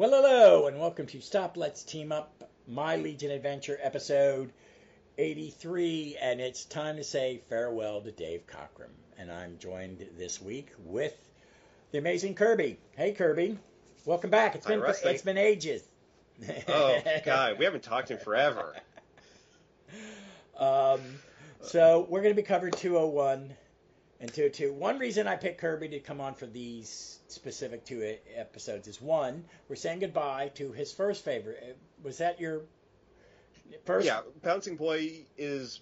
Well, hello, and welcome to Stop Let's Team Up, My Legion Adventure, episode 83, and it's time to say farewell to Dave Cockrum. And I'm joined this week with the amazing Kirby. Hey, Kirby. Welcome back. It's been ages. Oh, God, we haven't talked in forever. So we're going to be covering 201 and 202. One reason I picked Kirby to come on for these specific two episodes is, one, we're saying goodbye to his first favorite. Was that your first? Yeah, Bouncing Boy is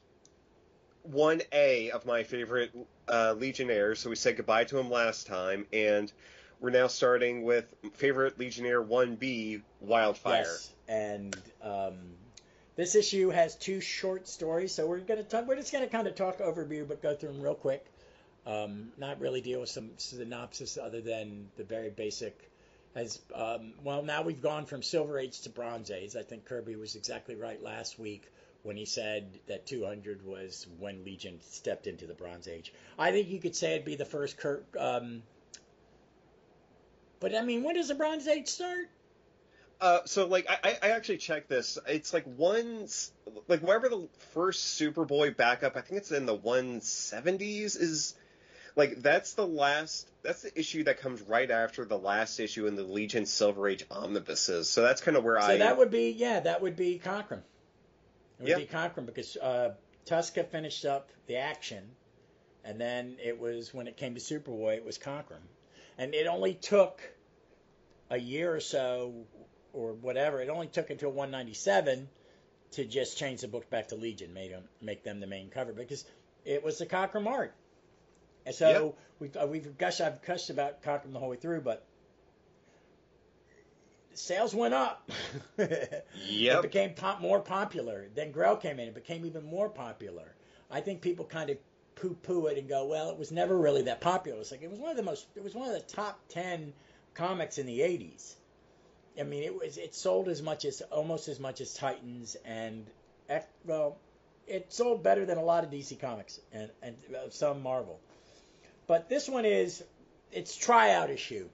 1A of my favorite Legionnaires, so we said goodbye to him last time, and we're now starting with favorite Legionnaire 1B, Wildfire. Yes, and this issue has two short stories, so we're just going to kind of talk overview, but go through them real quick. Not really deal with some synopsis other than the very basic. Now we've gone from Silver Age to Bronze Age. I think Kirby was exactly right last week when he said that 200 was when Legion stepped into the Bronze Age. I think you could say it'd be the first but I mean, when does the Bronze Age start? I actually checked this. It's wherever the first Superboy backup, I think it's in the 170s, is that's the issue that comes right after the last issue in the Legion Silver Age omnibuses. So that's kind of where that would be Cockrum. It would be Cockrum because Tuska finished up the action, and then it was, when it came to Superboy, it was Cockrum. And it only took a year or so, or whatever, it only took until 197 to just change the book back to Legion, make them the main cover, because it was the Cockrum art. And so I've gushed about Cockrum the whole way through, but sales went up. Yep. It became more popular. Then Grell came in. It became even more popular. I think people kind of poo-poo it and go, well, it was never really that popular. It's like it was one of the top 10 comics in the 80s. I mean, it sold almost as much as Titans, and it sold better than a lot of DC Comics and some Marvel. But this one it's tryout issue.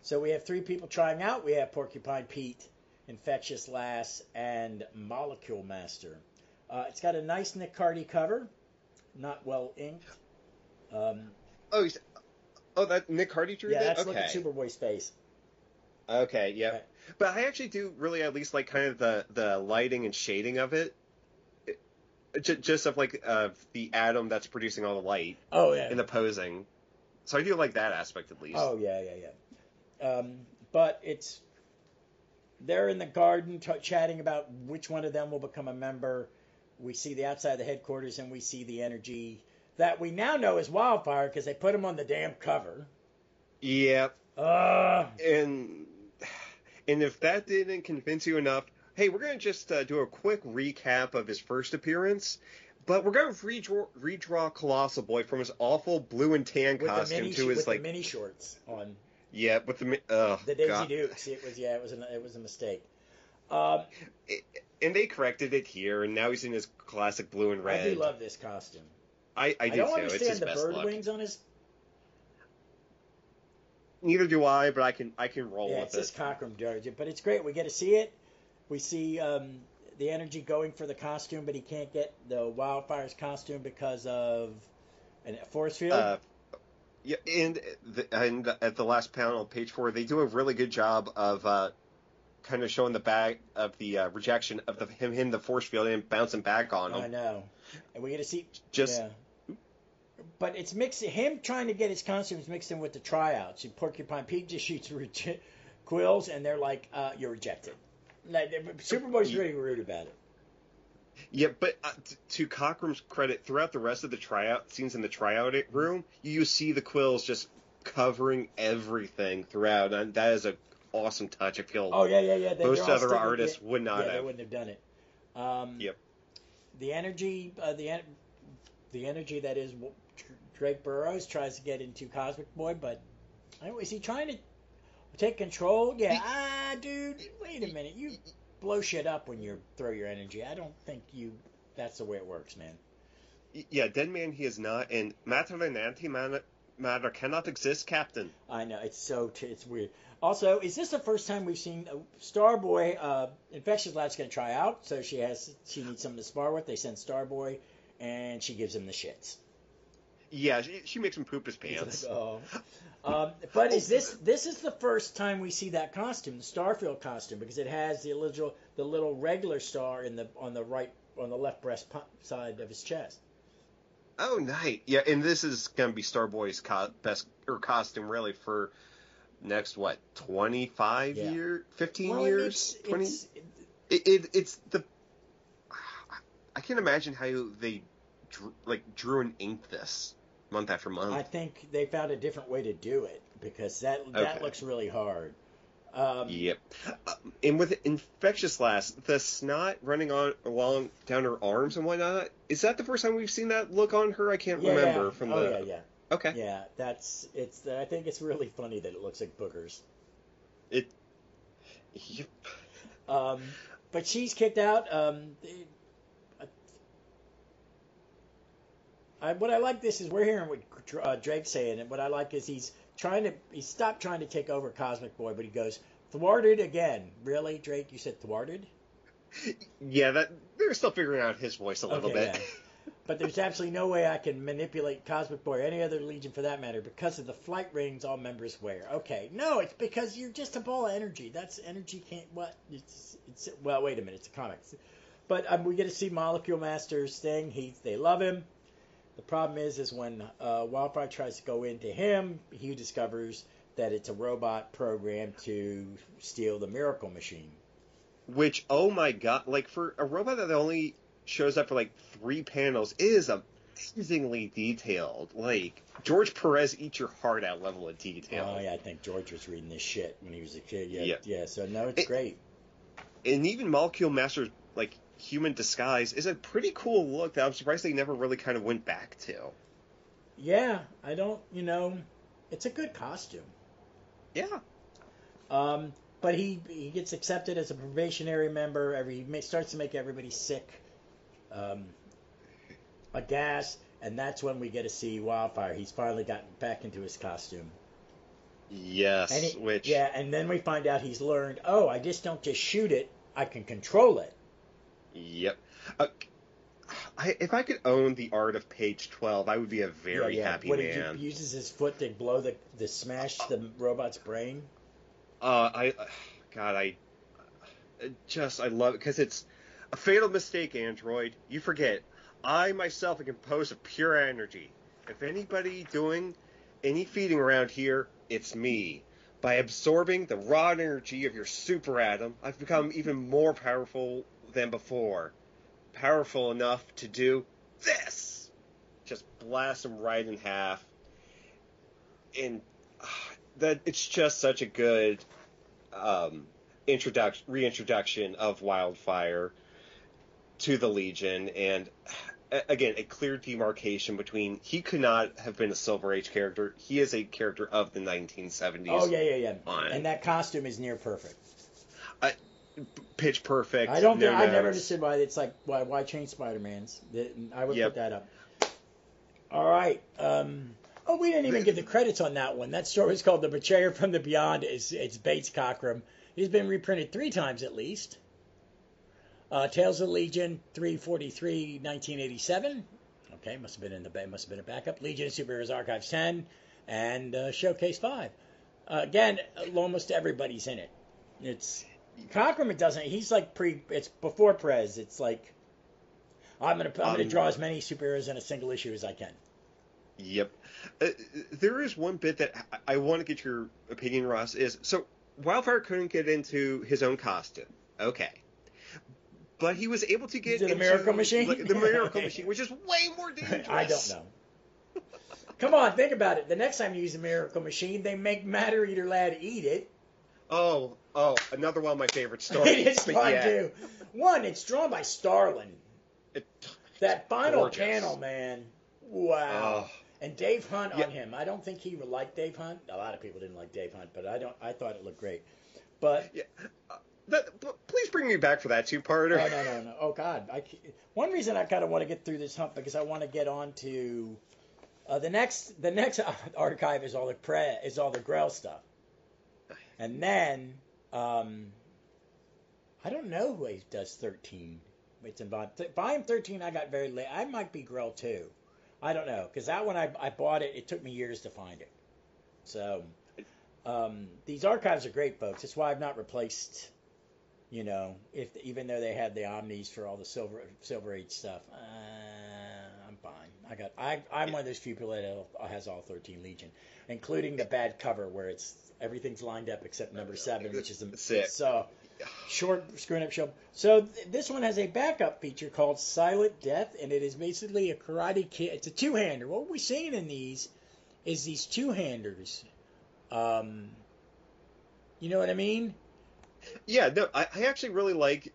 So we have three people trying out. We have Porcupine Pete, Infectious Lass, and Molecule Master. It's got a nice Nick Cardy cover, not well inked. That Nick Cardy drew that? Yeah, that's looking Superboy's face. Okay, yeah. Right. But I actually do really at least like kind of the lighting and shading of it. Just of the atom that's producing all the light. Oh, yeah. And the posing. So I do like that aspect at least. Oh, yeah. But they're in the garden chatting about which one of them will become a member. We see the outside of the headquarters, and we see the energy that we now know is Wildfire because they put him on the damn cover. Yep. And if that didn't convince you enough, hey, we're going to just do a quick recap of his first appearance, but we're going to redraw Colossal Boy from his awful blue and tan costume to his the mini shorts on. Yeah, with the Daisy Dukes. It was a mistake. And they corrected it here, and now he's in his classic blue and red. I do love this costume. I do don't too. understand it's his the best bird look. wings on his. Neither do I, but I can roll with it. It's just Cockrum, but it's great. We get to see it. We see the energy going for the costume, but he can't get the Wildfire's costume because of a force field. Yeah, and at the last panel, page 4, they do a really good job of kind of showing the back of the rejection of him hitting the force field and bouncing back on him. I know, and we get to see just. Yeah. But it's mixed. Him trying to get his costumes mixed in with the tryouts. Porcupine Pete just shoots quills, and they're like, "You're rejected." Superboy's really rude about it. Yeah, but to Cockrum's credit, throughout the rest of the tryout scenes in the tryout room, you see the quills just covering everything throughout, and that is an awesome touch. I feel. Oh yeah. Most other artists would not have. They wouldn't have done it. Yep. The energy, the energy that is Drake Burroughs tries to get into Cosmic Boy, but is he trying to take control? Yeah, dude, wait a minute. You blow shit up when you throw your energy. I don't think that's the way it works, man. Yeah, Dead Man he is not, and Matter matter cannot exist, Captain. I know, it's weird. Also, is this the first time we've seen Starboy? Infectious Lab's going to try out, so she needs something to spar with. They send Starboy, and she gives him the shits. Yeah, she makes him poop his pants. But is this is the first time we see that costume, the Starfield costume, because it has the little regular star on the left breast side of his chest. Oh, nice. Yeah, and this is going to be Starboy's best costume really for next 25 years, 15 years, 20. It's the. I can't imagine how they drew and inked this month after month. I think they found a different way to do it because that looks really hard. Yep. And with Infectious Last, the snot running along down her arms and whatnot, is that the first time we've seen that look on her? I can't remember from the. Yeah. Okay. Yeah, I think it's really funny that it looks like boogers. Yep. But she's kicked out. What I like this is we're hearing what Drake's saying, and what I like is he stopped trying to take over Cosmic Boy, but he goes, thwarted again. Really, Drake? You said thwarted? Yeah, they're still figuring out his voice a little bit. Yeah. But there's absolutely no way I can manipulate Cosmic Boy or any other Legion for that matter because of the flight rings all members wear. Okay, no, it's because you're just a ball of energy. That's energy can't what? Well, wait a minute, it's a comic. But we get to see Molecule Master's thing. They love him. The problem is when Wildfire tries to go into him, he discovers that it's a robot programmed to steal the Miracle Machine. Which, oh my god, for a robot that only shows up for 3 panels, it is amazingly detailed. George Perez eat your heart out level of detail. Oh yeah, I think George was reading this shit when he was a kid. Yeah. So no, it's great. And even Molecule Master's human disguise is a pretty cool look that I'm surprised they never really kind of went back to. Yeah, I don't, it's a good costume. Yeah. But he gets accepted as a probationary member. He starts to make everybody sick, aghast, and that's when we get to see Wildfire. He's finally gotten back into his costume. Yes, and then we find out he's learned, I just don't just shoot it, I can control it. Yep. If I could own the art of page 12, I would be a very happy man. He uses his foot to blow smash the robot's brain. I love it because it's a fatal mistake, Android. You forget, I myself am composed of pure energy. If anybody doing any feeding around here, it's me. By absorbing the raw energy of your super atom, I've become even more powerful than before. Powerful enough to do this! Just blast him right in half. And that it's just such a good reintroduction of Wildfire to the Legion, and again, a clear demarcation between he could not have been a Silver Age character. He is a character of the 1970s. Oh, yeah. And that costume is near perfect. Pitch perfect. I never understood why it's why change Spider-Man's. I would put that up. All right. We didn't even give the credits on that one. That story is called The Betrayer from the Beyond. It's Bates Cockrum. He's been reprinted 3 times at least. Tales of the Legion 343 1987. Okay, must have been a backup. Legion of Superheroes Archives 10 and Showcase 5. Again, almost everybody's in it. It's Cockrum. It doesn't. He's it's before Prez. It's I'm gonna draw as many superheroes in a single issue as I can. Yep. There is one bit that I want to get your opinion, Ross. So Wildfire couldn't get into his own costume. Okay. But he was able to get into the Miracle Machine? The Miracle Machine, which is way more dangerous. I don't know. Come on, think about it. The next time you use the Miracle Machine, they make Matter Eater Lad eat it. Oh, another one of my favorite stories. It's fun, too. One, it's drawn by Starlin. That final panel, man. Wow. And Dave Hunt on him. I don't think he liked Dave Hunt. A lot of people didn't like Dave Hunt, but I thought it looked great. But... Yeah. Please bring me back for that two-parter. No. Oh, God. One reason I kind of want to get through this hump because I want to get on to The next archive is all the Grell stuff, and then I don't know who does 13. It's in volume 13. I got very late. I might be Grell too. I don't know, because that one I bought it. It took me years to find it. So these archives are great, folks. That's why I've not replaced. Even though they had the Omnis for all the Silver Age stuff, I'm fine. I'm one of those few people that has all 13 Legion, including the bad cover where everything's lined up except number 7, which is a short screwing up show. So this one has a backup feature called Silent Death, and it is basically a Karate Kid. It's a two-hander. What we're seeing in these is these two-handers. You know what I mean? Yeah, no, I actually really like.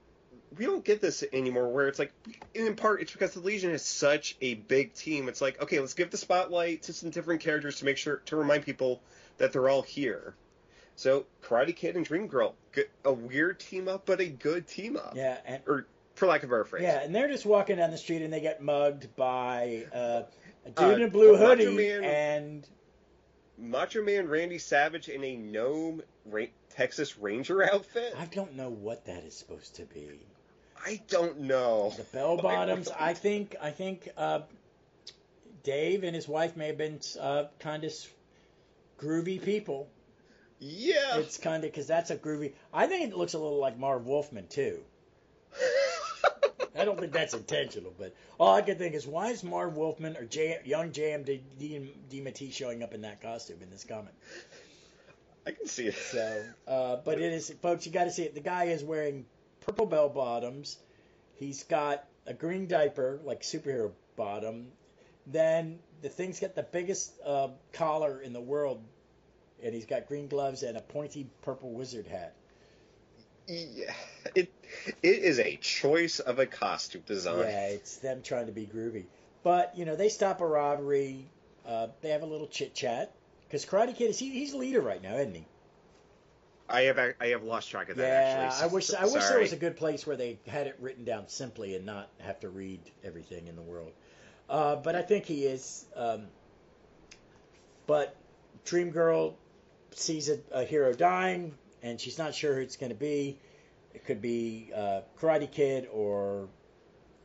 We don't get this anymore, where it's like, in part, it's because the Legion is such a big team. It's like, okay, let's give the spotlight to some different characters to remind people that they're all here. So, Karate Kid and Dream Girl, a weird team up, but a good team up. Yeah, or for lack of a better phrase. Yeah, and they're just walking down the street and they get mugged by a dude in a blue hoodie and Macho Man Randy Savage in a gnome Texas Ranger outfit. I don't know what that is supposed to be. I don't know. The bell bottoms. I think Dave and his wife may have been kind of groovy people. Yeah. It's kind of because that's a groovy. I think it looks a little like Marv Wolfman too. I don't think that's intentional, but all I can think is, why is Marv Wolfman or young J.M. DiMattei showing up in that costume in this comic? I can see it. So, but it is, folks, you got to see it. The guy is wearing purple bell bottoms. He's got a green diaper, like superhero bottom. Then the thing's got the biggest collar in the world, and he's got green gloves and a pointy purple wizard hat. Yeah, it is a choice of a costume design. Yeah, it's them trying to be groovy. But, they stop a robbery. They have a little chit-chat. Because Karate Kid, he's the leader right now, isn't he? I have lost track of that, actually. I wish there was a good place where they had it written down simply and not have to read everything in the world. But I think he is. But Dream Girl sees a hero dying, and she's not sure who it's going to be. It could be Karate Kid or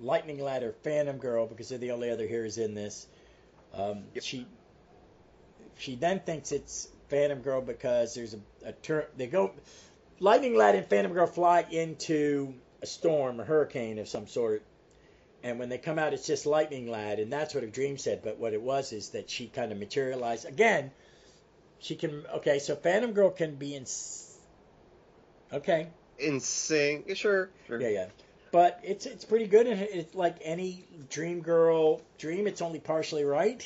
Lightning Lad or Phantom Girl, because they're the only other heroes in this. Yep. She then thinks it's Phantom Girl because there's a turn. Lightning Lad and Phantom Girl fly into a storm, a hurricane of some sort, and when they come out, it's just Lightning Lad, and that's what her dream said. But what it was is that she kind of materialized again. She can. Okay, so Phantom Girl can be in. Okay. In sync, sure. Yeah. But it's pretty good, and it's like any Dream Girl dream. It's only partially right.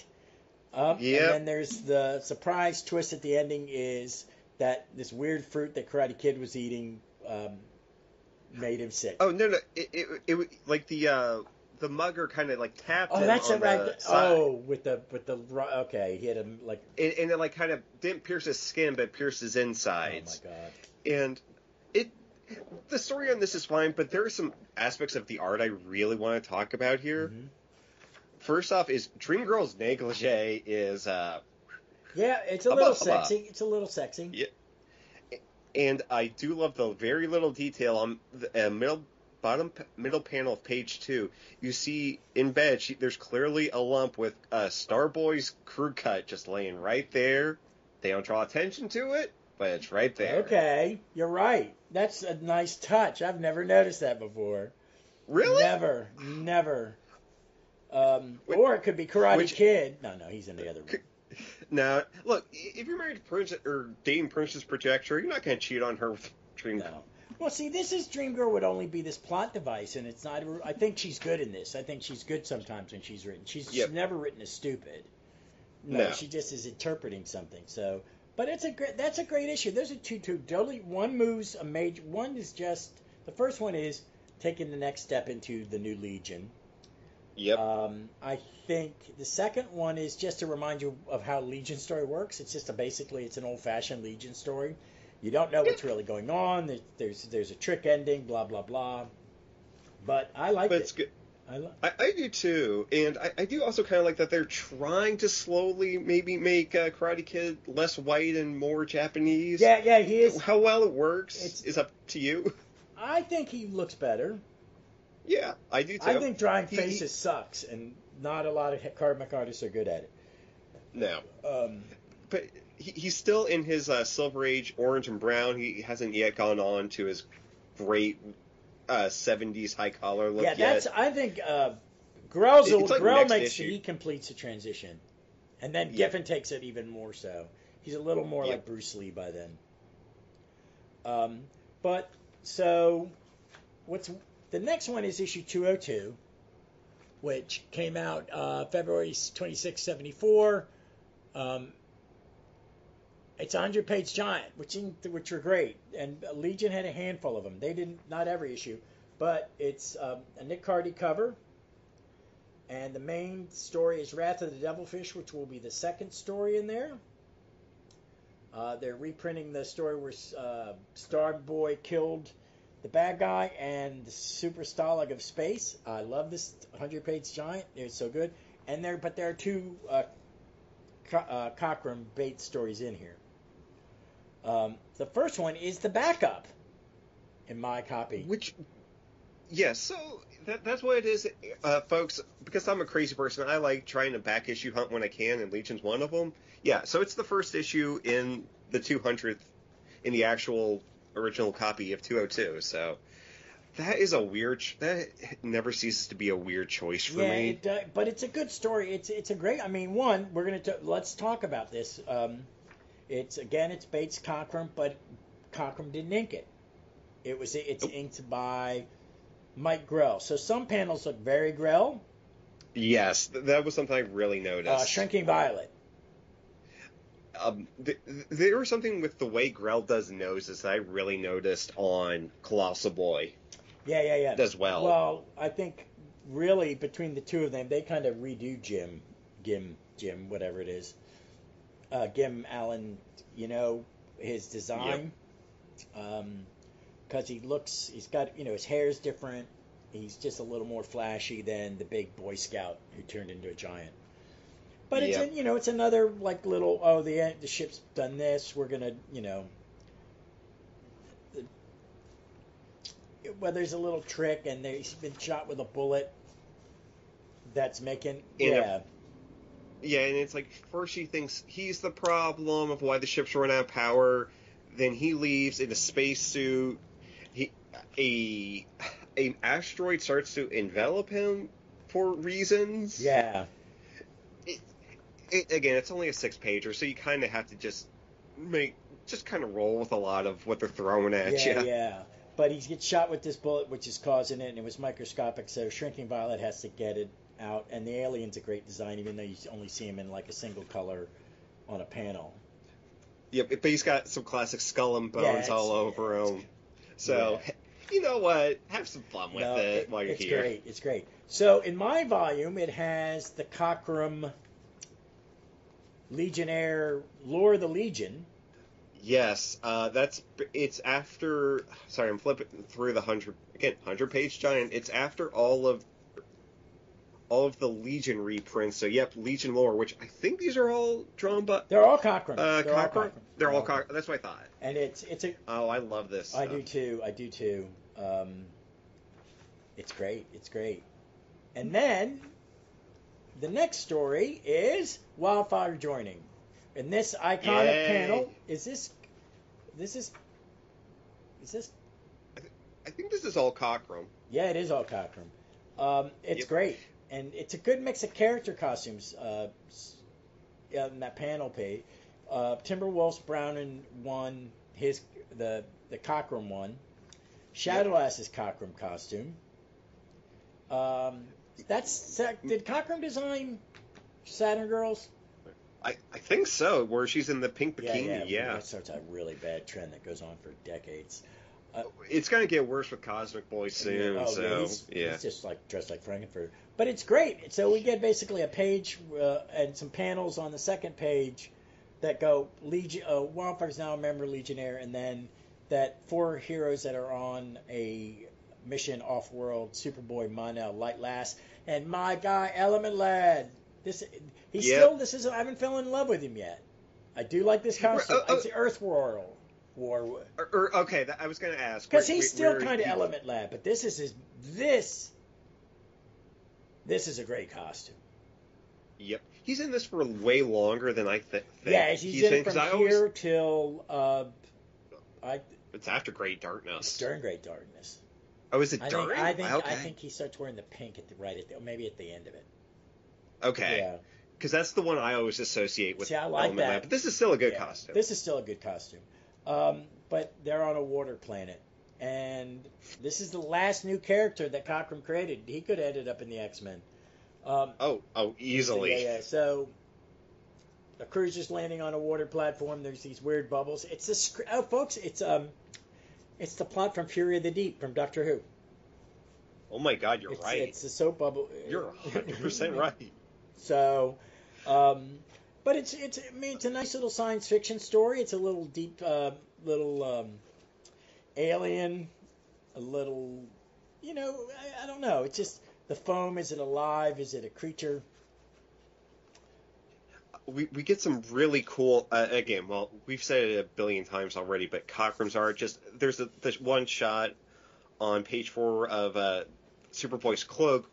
And then there's the surprise twist at the ending is that this weird fruit that Karate Kid was eating made him sick. Oh no! It like the mugger kind of like tapped him. Oh, that's on right. Oh, with the okay, he hit him like. And it like kind of didn't pierce his skin, but pierced his insides. Oh my god! And the story on this is fine, but there are some aspects of the art I really want to talk about here. Mm-hmm. First off, is Dream Girl's negligee is it's a little sexy. It's a little sexy. Yeah, and I do love the very little detail on the middle panel of page 2. You see in bed, there's clearly a lump with Starboy's crew cut just laying right there. They don't draw attention to it, but it's right there. Okay, you're right. That's a nice touch. I've never noticed that before. Really? Never. Or it could be Karate Kid. No, he's in the other room. Now, look, if you're married to Princess or dating Princess Projector, you're not going to cheat on her with Dream Girl. No. Well, see, this is Dream Girl would only be this plot device, and it's not. I think she's good in this. I think she's good sometimes when she's written. She's never written as stupid. No, she just is interpreting something. So, but that's a great issue. Those are two totally. One moves a major. One is just the first one is taking the next step into the new Legion. Yep. I think the second one is just to remind you of how Legion story works. It's just basically it's an old-fashioned Legion story. You don't know what's really going on. There's a trick ending, blah blah blah. But I like it. It's good. I do too, and I do also kind of like that they're trying to slowly maybe make Karate Kid less white and more Japanese. Yeah, he is. How well it works is up to you. I think he looks better. Yeah, I do too. I think drawing faces sucks, and not a lot of comic artists are good at it. No. But he's still in his Silver Age orange and brown. He hasn't yet gone on to his great 70s high collar look yet. Yeah, I think he completes the transition. And then Giffen takes it even more so. He's a little more like Bruce Lee by then. But so the next one is issue 202, which came out February 26, 74. It's a 100-page giant, which are great, and Legion had a handful of them. They didn't, not every issue, but it's a Nick Cardy cover, and the main story is Wrath of the Devilfish, which will be the second story in there. They're reprinting the story where Starboy killed the bad guy and the Super Stalag of Space. I love this 100-page giant; it's so good. And there are two Cockrum Bates stories in here. The first one is the backup in my copy. So that's what it is, folks. Because I'm a crazy person, I like trying to back issue hunt when I can, and Legion's one of them. Yeah, so it's the first issue in the 200th, in the actual original copy of 202. So that is that never ceases to be a weird choice for me. But it's a good story. It's a great. I mean, let's talk about this. It's Bates Cockrum, but Cockrum didn't ink it. It's inked by Mike Grell. So some panels look very Grell. Yes, that was something I really noticed. Shrinking Violet. There was something with the way Grell does noses that I really noticed on Colossal Boy. Yeah. As well. Well, I think really between the two of them, they kind of redo Jim, whatever it is. Gim Allen, his design. Because he's got, his hair's different. He's just a little more flashy than the big Boy Scout who turned into a giant. But it's another like little, the ship's done this. We're gonna, there's a little trick and he's been shot with a bullet. That's making and it's like first she thinks he's the problem of why the ship's run out of power. Then he leaves in a spacesuit. An asteroid starts to envelop him for reasons. Yeah. Again, it's only a 6-pager, so you kind of have to just kind of roll with a lot of what they're throwing at you. Yeah. But he gets shot with this bullet, which is causing it, and it was microscopic, so Shrinking Violet has to get it out. And the alien's a great design, even though you only see him in like a single color on a panel. Yeah, but he's got some classic skull and bones all over him. So, you know what? Have some fun with it while you're here. It's great. So, in my volume, it has the Cockrum Legionnaire Lore of the Legion. Yes, it's after. Sorry, I'm flipping through the 100-page giant. It's after all of the Legion reprints. So, Legion Lore, which I think these are all drawn by. They're all Cockrum. They're all Cockrum. That's what I thought. And it's a. Oh, I love this. I do too. It's great. And then the next story is Wildfire joining. And this iconic panel is this. I think this is all Cockrum. Yeah, it is all Cockrum. It's great, and it's a good mix of character costumes. In that panel page, Timberwolf's Browning one, the Cockrum one. Shadowlass's Cockrum costume. Did Cockrum design Saturn Girls? I think so, where she's in the pink bikini, That starts a really bad trend that goes on for decades. It's going to get worse with Cosmic Boy soon, He's just like dressed like Frankenfurter. But it's great. So we get basically a page and some panels on the second page that go, Wildfire's now a member of Legionnaire, and then that 4 heroes that are on a Mission Off-World, Superboy, Mon-El, Light Lass, and my guy ElementLad. This I haven't fallen in love with him yet. I do like this costume. It's Earth War. Okay, I was going to ask. Because he's still kind of ElementLad, but this is a great costume. Yep. He's in this for way longer than I think. Yeah, he's in from here till... it's after Great Darkness. It's during Great Darkness. Oh, is it during? I think he starts wearing the pink maybe at the end of it. Okay. Yeah. Because that's the one I always associate with I like that. But this is still a good costume. This is still a good costume. But they're on a water planet. And this is the last new character that Cockrum created. He could have ended up in the X-Men. Easily. Yeah. So the cruiser's landing on a water platform. There's these weird bubbles. Folks, it's the plot from Fury of the Deep from Doctor Who. Oh my God, you're right. It's a soap bubble. You're 100% right. So, but it's a nice little science fiction story. It's a little deep, alien, a little, I don't know. It's just the foam. Is it alive? Is it a creature? We get some really cool, again, well, we've said it a billion times already, but Cockrum's art, there's this one shot on page 4 of Superboy's cloak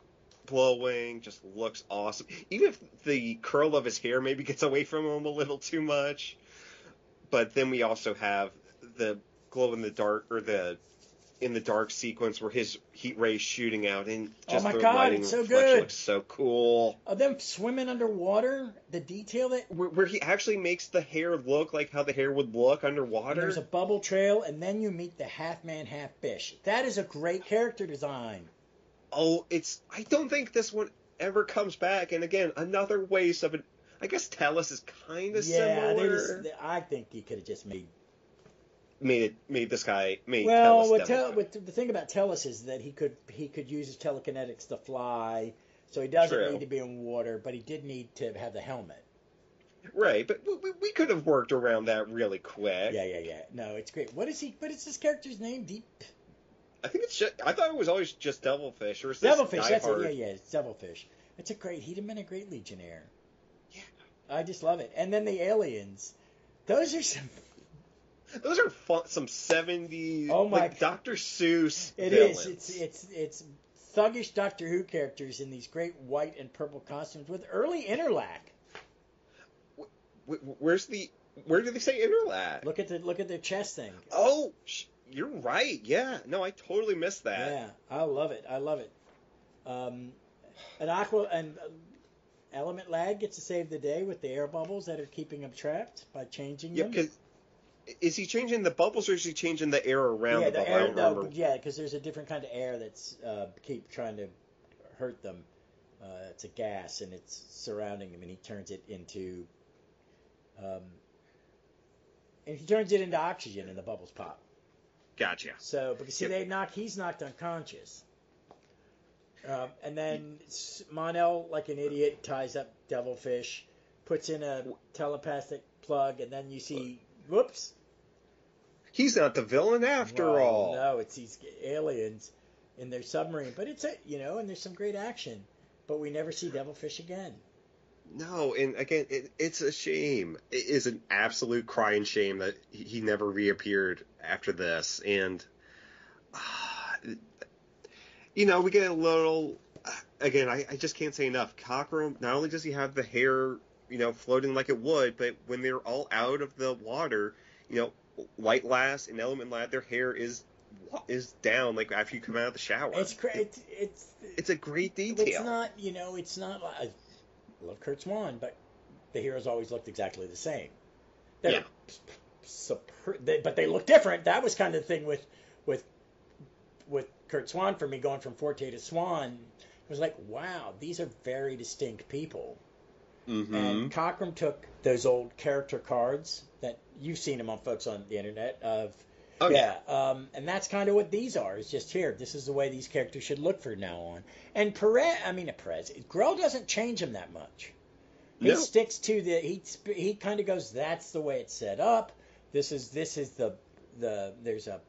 glowing, just looks awesome. Even if the curl of his hair maybe gets away from him a little too much. But then we also have the glow in the dark, or the in the dark sequence where his heat rays shooting out, and just the lighting it's so reflection good. looks so cool. Them swimming underwater, the detail that where he actually makes the hair look like how the hair would look underwater. There's a bubble trail, and then you meet the half man, half fish. That is a great character design. Oh, I don't think this one ever comes back. And again, another waste of it. I guess Tellus is kind of similar. I think he could have just made this guy. Well, the thing about Tellus is that he could use his telekinetics to fly, so he doesn't need to be in water, but he did need to have the helmet. Right, but we could have worked around that really quick. Yeah. No, it's great. What is this character's name? I think I thought it was always just Devilfish, or is this Devilfish? That's it. Yeah. It's Devilfish. He'd have been a great Legionnaire. Yeah, I just love it. And then the aliens. Those are fun, some 70s. Oh my! Dr. Seuss. It villains. is. It's thuggish Doctor Who characters in these great white and purple costumes with early interlac. Where do they say interlac? Look at the chest thing. Oh, you're right. Yeah. No, I totally missed that. Yeah, I love it. And ElementLad gets to save the day with the air bubbles that are keeping him trapped by changing them. Yeah, because is he changing the bubbles or is he changing the air around the bubble? Because there's a different kind of air that's keep trying to hurt them. It's a gas and it's surrounding him, and he turns it into oxygen, and the bubbles pop. Gotcha. So, because he's knocked unconscious. And then Mon-El, like an idiot, ties up Devilfish, puts in a telepathic plug, and then you see, whoops. He's not the villain after all. No, it's these aliens in their submarine. But and there's some great action. But we never see Devilfish again. No, and again, it's a shame. It is an absolute crying shame that he never reappeared after this. And, we get a little... Again, I just can't say enough. Cockrum, not only does he have the hair, floating like it would, but when they're all out of the water, Light Lass and ElementLad, their hair is down, like after you come out of the shower. It's great. It's a great detail. It's not like... I love Kurt Swan, but the heroes always looked exactly the same. But they look different. That was kind of the thing with Kurt Swan for me, going from Forte to Swan. It was like, wow, these are very distinct people. Mm-hmm. And Cockrum took those old character cards that you've seen them on folks on the internet of. And that's kind of what these are. It's just here. This is the way these characters should look from now on. And Perez, Grell doesn't change him that much. He sticks to he kind of goes, that's the way it's set up. This is the there's a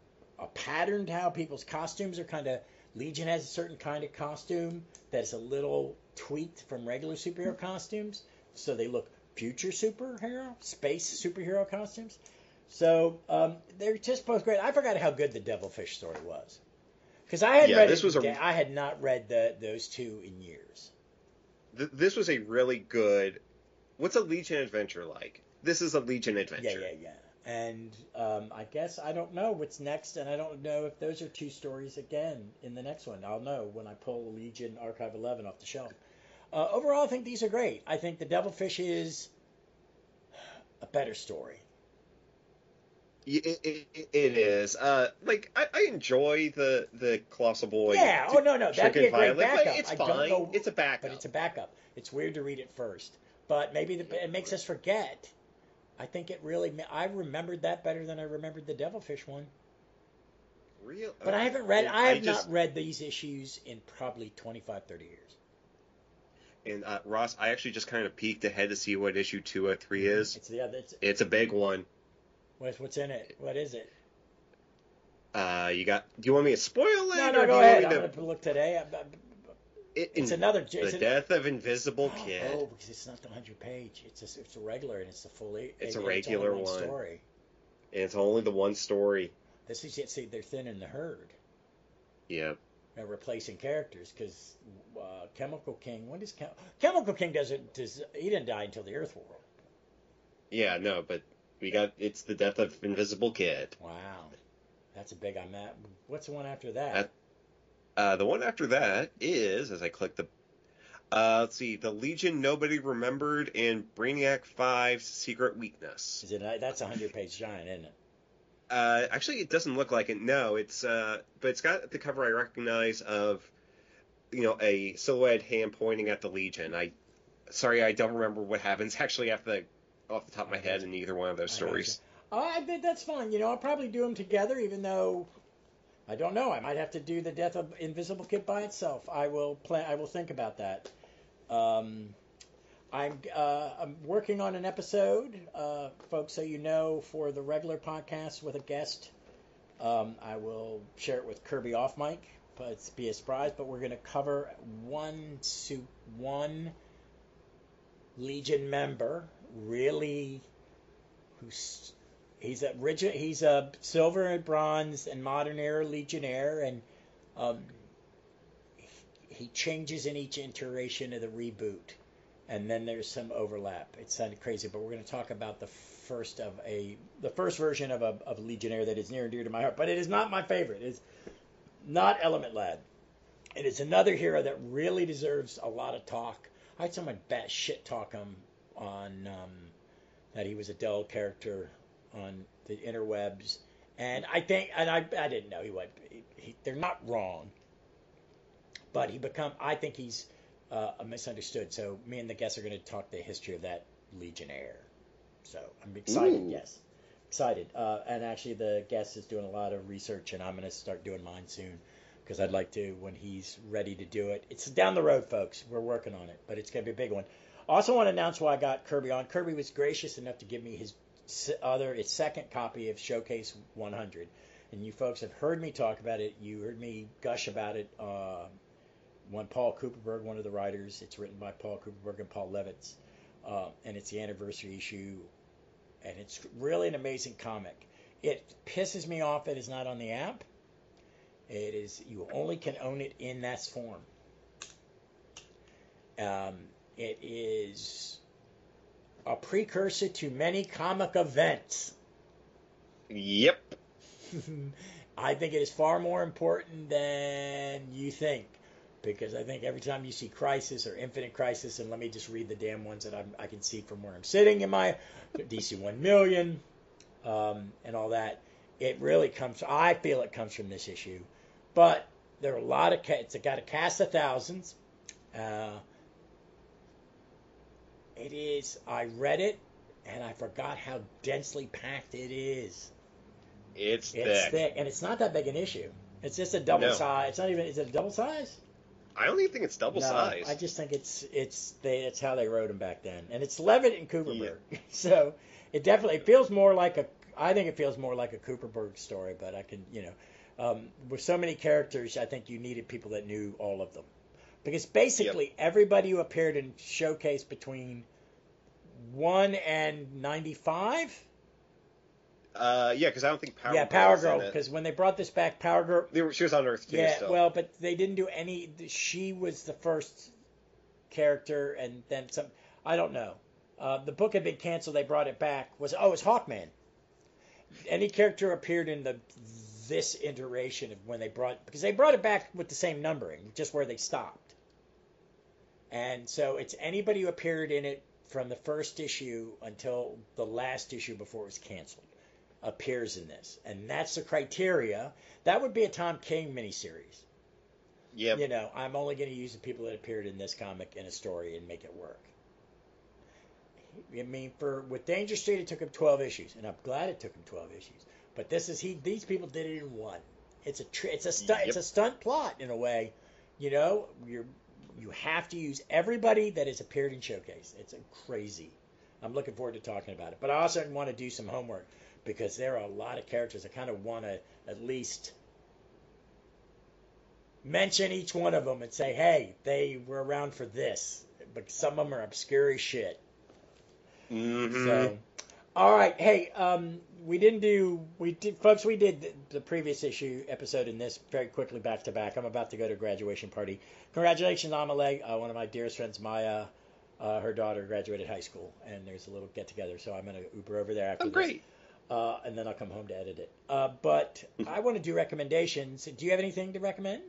pattern to how people's costumes are kind of Legion has a certain kind of costume that's a little tweaked from regular superhero costumes, so they look future superhero, space superhero costumes. So they're just both great. I forgot how good the Devilfish story was, because I had I had not read those two in years. This was a really good. What's a Legion adventure like? This is a Legion adventure. Yeah. And I guess I don't know what's next, and I don't know if those are two stories again in the next one. I'll know when I pull Legion Archive 11 off the shelf. Overall, I think these are great. I think the Devilfish is a better story. It is. Like I enjoy the Colossal Boy. Yeah. Oh no, that'd be a great backup. It's fine. It's a backup. But it's a backup. It's weird to read it first, but maybe it makes us forget. I think it really. I remembered that better than I remembered the Devilfish one. Real. But I haven't read. I have not read these issues in probably 25, 30 years. And Ross, I actually just kind of peeked ahead to see what issue 203 is. It's a big one. What's in it? What is it? Do you want me to spoil it? No, go ahead. I'm going to look today. It's another. The Death of Invisible Kid. Oh, because it's not the 100-page. It's a regular, and it's the full. It's a regular one. Story. And it's only the one story. This is see they're thinning the herd. Yep. They're replacing characters because Chemical King. When does Chemical King he didn't die until the Earth World. Yeah, no, but it's the Death of Invisible Kid. Wow, that's a big. What's the one after that? The one after that is, as I click the, let's see, the Legion Nobody Remembered and Brainiac 5's Secret Weakness. That's a 100-page giant, isn't it? Actually, it doesn't look like it. No, but it's got the cover I recognize of, a silhouette hand pointing at the Legion. I don't remember what happens actually off the top of my head in either one of those stories. I think that's fine. I'll probably do them together, even though. I don't know. I might have to do the Death of Invisible Kid by itself. I will think about that. I'm working on an episode, folks. So for the regular podcast with a guest, I will share it with Kirby off mic. But it's be a surprise. But we're going to cover one Legion member, really, who's. He's a silver and bronze and modern era Legionnaire, and he changes in each iteration of the reboot, and then there's some overlap. It sounded crazy, but we're going to talk about the first version of a Legionnaire that is near and dear to my heart. But it is not my favorite. It's not ElementLad. It is another hero that really deserves a lot of talk. I had someone shit talk him on that he was a dull character on the interwebs, and I didn't know he would. They're not wrong, but I think he's misunderstood. So me and the guests are going to talk the history of that Legionnaire. So I'm excited. Ooh. Yes, excited. And actually, the guest is doing a lot of research, and I'm going to start doing mine soon because I'd like to when he's ready to do it. It's down the road, folks. We're working on it, but it's going to be a big one. I also want to announce why I got Kirby on. Kirby was gracious enough to give me his second copy of Showcase 100, and you folks have heard me talk about it. You heard me gush about it when Paul Cooperberg, one of the writers, it's written by Paul Cooperberg and Paul Levitz, and it's the anniversary issue, and it's really an amazing comic. It pisses me off that it's not on the app. It is, you only can own it in that form. It is a precursor to many comic events. Yep. I think it is far more important than you think, because I think every time you see Crisis or Infinite Crisis, and let me just read the damn ones that I can see from where I'm sitting in my DC 1 million and all that, it really comes. I feel it comes from this issue, but there are a lot of it's got a cast of thousands. It is. I read it, and I forgot how densely packed it is. It's thick, and it's not that big an issue. It's just a double size. It's not even. Is it a double size? I don't even think it's double size. I just think it's how they wrote them back then, and it's Levitt and Cooperberg. Yeah. So it definitely feels more like I think it feels more like a Cooperberg story, but I can With so many characters, I think you needed people that knew all of them. Because basically everybody who appeared in Showcase between 1 and 95. Because I don't think Power Girl. Yeah, Power Girl. Because when they brought this back, Power Girl. She was on Earth too. Yeah, still. well, but they didn't do any. She was the first character, and then some. I don't know. The book had been canceled. They brought it back. It was Hawkman. Any character appeared in this iteration of when they brought, because they brought it back with the same numbering, just where they stopped. And so it's anybody who appeared in it from the first issue until the last issue before it was canceled appears in this. And that's the criteria. That would be a Tom King miniseries. Yep. You know, I'm only going to use the people that appeared in this comic in a story and make it work. I mean, with Danger Street, it took him 12 issues, and I'm glad it took him 12 issues. But these people did it in one. It's a stunt plot in a way. You know, you have to use everybody that has appeared in Showcase. It's crazy. I'm looking forward to talking about it. But I also want to do some homework because there are a lot of characters. I kind of want to at least mention each one of them and say, hey, they were around for this. But some of them are obscure as shit. Mm-hmm. So, all right. Hey, we did the previous episode in this very quickly back to back. I'm about to go to a graduation party. Congratulations, ElementLad. One of my dearest friends, Maya, her daughter graduated high school, and there's a little get together. So I'm going to Uber over there after this. Great. And then I'll come home to edit it. But I want to do recommendations. Do you have anything to recommend?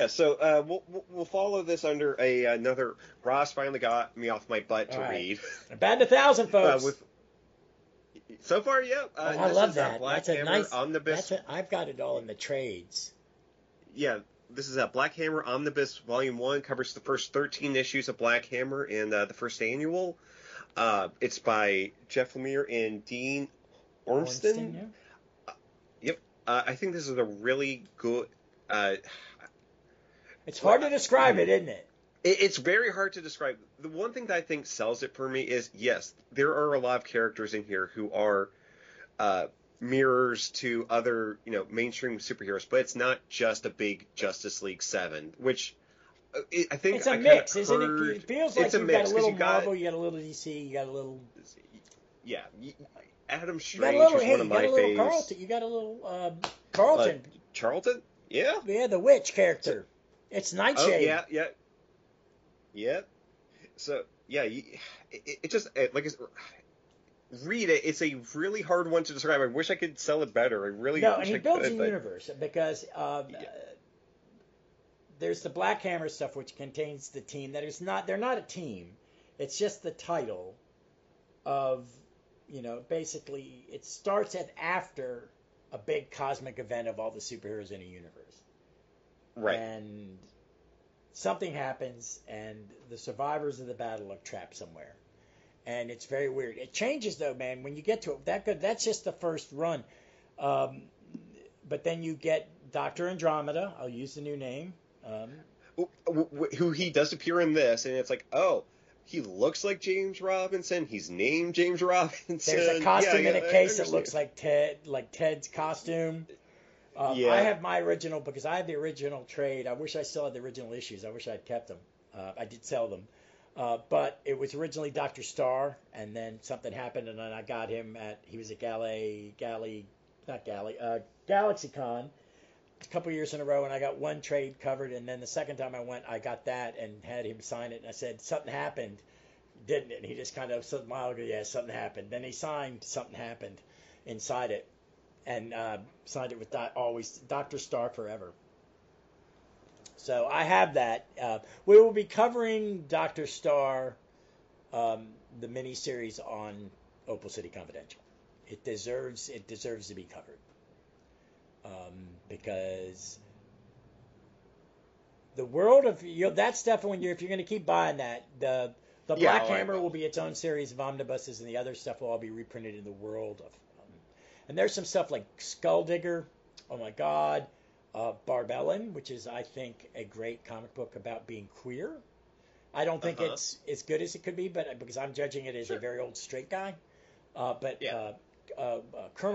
So we'll follow this under another. Ross finally got me off my butt to read. Batting 1,000, folks. So far, yeah. I love that. Black That's a Hammer nice Omnibus. I've got it all in the trades. Yeah, this is a Black Hammer Omnibus Volume 1. Covers the first 13 issues of Black Hammer and the first annual. It's by Jeff Lemire and Dean Ormston. Yeah. Yep. I think this is a really good. It's hard to describe it, isn't it? It's very hard to describe. The one thing that I think sells it for me is, yes, there are a lot of characters in here who are mirrors to other, mainstream superheroes, but it's not just a big Justice League 7, which I think it's a mix, isn't it? It feels like you've got a little Marvel, you got a little DC, you got a little. Yeah, Adam Strange is one of my favorites. You got a little Carlton. Charlton? Yeah. Yeah, the witch character. It's Nightshade. Oh, yeah. So, yeah, read it. It's a really hard one to describe. I wish I could sell it better. And he builds a universe because there's the Black Hammer stuff, which contains the team that is not. They're not a team. It's just the title of, basically it starts after a big cosmic event of all the superheroes in a universe. Right. And something happens, and the survivors of the battle are trapped somewhere. And it's very weird. It changes, though, man. When you get to it, that's just the first run. But then you get Dr. Andromeda. I'll use the new name. Who he does appear in this, and it's like, oh, he looks like James Robinson. He's named James Robinson. There's a costume in a case that looks like Ted's costume. I have my original, because I have the original trade. I wish I still had the original issues. I wish I'd kept them. I did sell them. But it was originally Dr. Star, and then something happened, and then I got him he was at GalaxyCon a couple years in a row, and I got one trade covered, and then the second time I went, I got that and had him sign it, and I said, something happened, didn't it? And he just kind of smiled, yeah, something happened. Then he signed something happened inside it, and signed it with always Dr. Star Forever. So I have that. We will be covering Dr. Star, the miniseries on Opal City Confidential. It deserves to be covered. Because the world of that stuff, if you're going to keep buying that, the Black Hammer will be its own series of omnibuses, and the other stuff will all be reprinted in the world of. And there's some stuff like Skulldigger. Oh my God. Barbellin, which is, I think, a great comic book about being queer. I don't think it's as good as it could be, but because I'm judging it as a very old straight guy. Colonel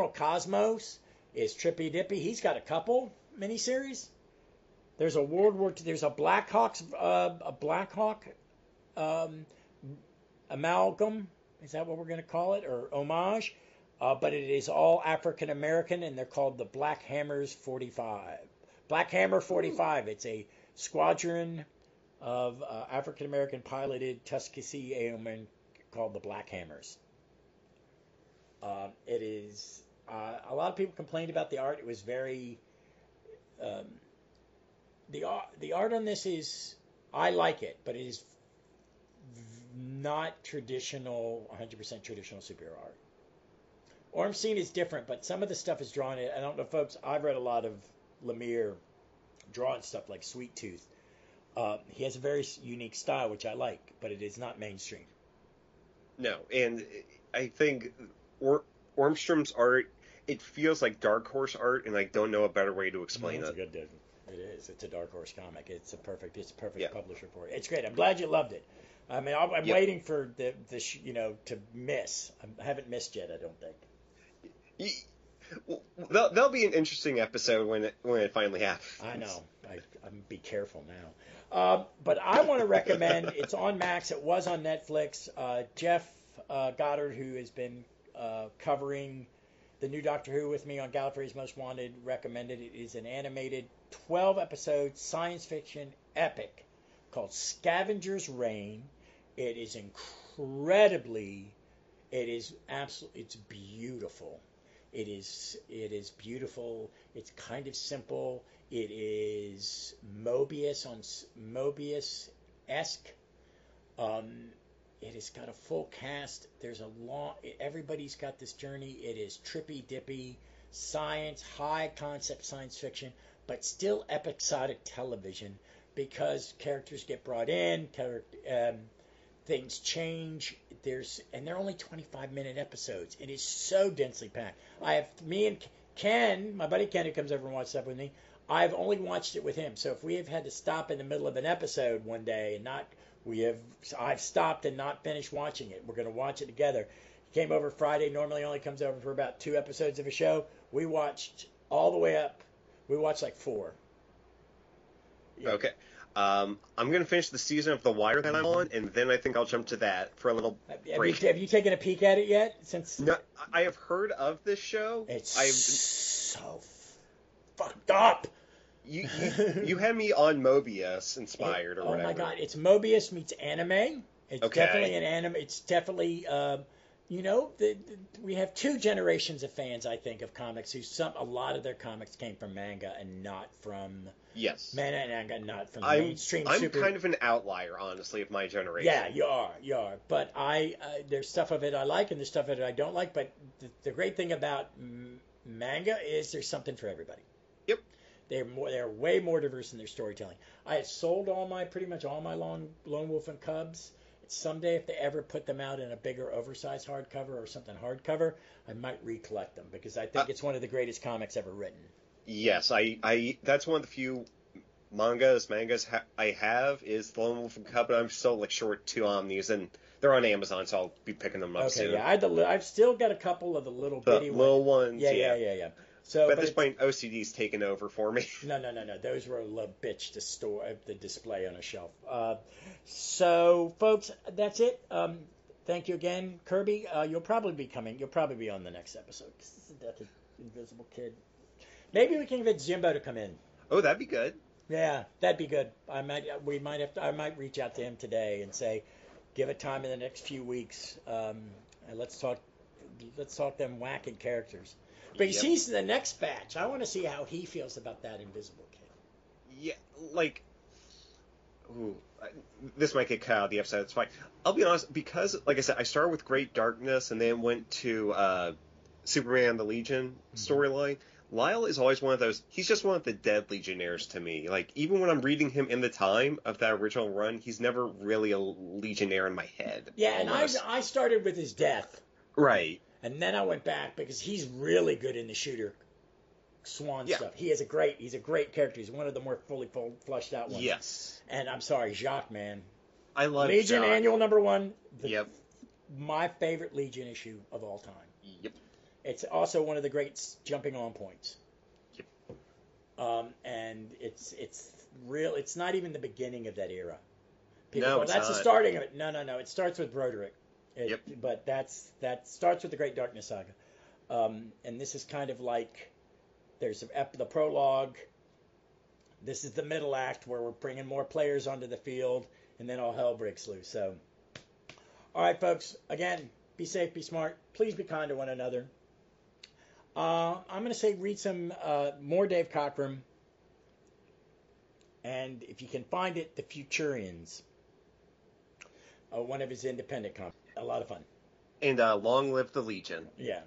Cosmos, is Trippy Dippy. He's got a couple miniseries. There's a World War II. There's a Blackhawk amalgam. Is that what we're going to call it, or homage? But it is all African American, and they're called the Black Hammers 45. Black Hammer 45. It's a squadron of African American piloted Tuskegee Airmen called the Black Hammers. It is a lot of people complained about the art. It was very the art on this is, I like it, but it is not traditional, 100% traditional superhero art. Ormstein is different, but some of the stuff is drawn. I don't know, folks. I've read a lot of Lemire drawing stuff like Sweet Tooth. He has a very unique style, which I like, but it is not mainstream. No, and I think Ormstrom's art, it feels like Dark Horse art, and I don't know a better way to explain it. It is. It's a Dark Horse comic. It's a perfect Yeah. publisher for it. It's great. I'm glad you loved it. I mean, I'm waiting for the to miss. I haven't missed yet, I don't think. That'll be an interesting episode when it finally happens. I know. I'm be careful now. But I want to recommend. It's on Max. It was on Netflix. Jeff Goddard, who has been covering the new Doctor Who with me on Gallifrey's Most Wanted, recommended it. It is an animated 12-episode science fiction epic called Scavenger's Reign. It is incredibly. It is absolutely. It's beautiful. It is beautiful. It's kind of simple. It is Mobius-esque. It has got a full cast. Everybody's got this journey. It is trippy dippy science, high concept science fiction, but still episodic television because characters get brought in, things change. They're only 25-minute episodes. It is so densely packed. Me and Ken, my buddy Ken, who comes over and watches stuff with me, I've only watched it with him. So if we have had to stop in the middle of an episode one day and I've stopped and not finished watching it. We're going to watch it together. He came over Friday. Normally only comes over for about 2 episodes of a show. We watched all the way up. We watched like 4. Yeah. Okay. I'm going to finish the season of The Wire that I'm on, and then I think I'll jump to that for a little break. Have you taken a peek at it yet? No, I have heard of this show. It's so fucked up. You had me on Mobius inspired or whatever. Oh my god, it's Mobius meets anime. It's definitely an anime. It's definitely we have 2 generations of fans, I think, of comics a lot of their comics came from manga and not from manga and not from mainstream. I'm kind of an outlier, honestly, of my generation. Yeah, you are. But there's stuff of it I like and there's stuff of it I don't like. But the great thing about manga is there's something for everybody. Yep. They're way more diverse in their storytelling. I had sold pretty much all my Lone Wolf and Cubs. Someday, if they ever put them out in a bigger, oversized hardcover or something hardcover, I might recollect them because I think it's one of the greatest comics ever written. Yes, I that's one of the few mangas I have is the Lone Wolf and Cub, but I'm still short 2 omnis, and they're on Amazon, so I'll be picking them up soon. Yeah, I've still got a couple of the little bitty little ones. Yeah. So, but at this point, OCD's taken over for me. No. Those were a little bitch to store the display on a shelf. So, folks, that's it. Thank you again, Kirby. You'll probably be coming. You'll probably be on the next episode. This is the Death of Invisible Kid. Maybe we can convince Jimbo to come in. Oh, that'd be good. Yeah, that'd be good. I might reach out to him today and say, give it time in the next few weeks, and let's talk them whacking characters. Because he's the next batch. I want to see how he feels about that Invisible Kid. Yeah, this might get cut out of the episode. It's fine. I'll be honest, because, like I said, I started with Great Darkness and then went to Superman and the Legion storyline. Lyle is always one of those. He's just one of the dead Legionnaires to me. Even when I'm reading him in the time of that original run, he's never really a Legionnaire in my head. Yeah, almost. And I started with his death. Right. And then I went back because he's really good in the Shooter Swan stuff. He's a great character. He's one of the more fully fleshed out ones. Yes. And I'm sorry, Jacques, man. I love Legion Jacques. Annual #1. Yep. My favorite Legion issue of all time. Yep. It's also one of the great jumping on points. Yep. And it's real. It's not even the beginning of that era. No, it's that's not. the starting of it. No. It starts with Broderick. Yep. But that starts with the Great Darkness Saga. And this is kind of like there's the prologue. This is the middle act where we're bringing more players onto the field, and then all hell breaks loose. So, all right, folks. Again, be safe, be smart. Please be kind to one another. I'm going to say read some more Dave Cockrum. And if you can find it, The Futurians. One of his independent comics. A lot of fun. And long live the Legion. Yeah.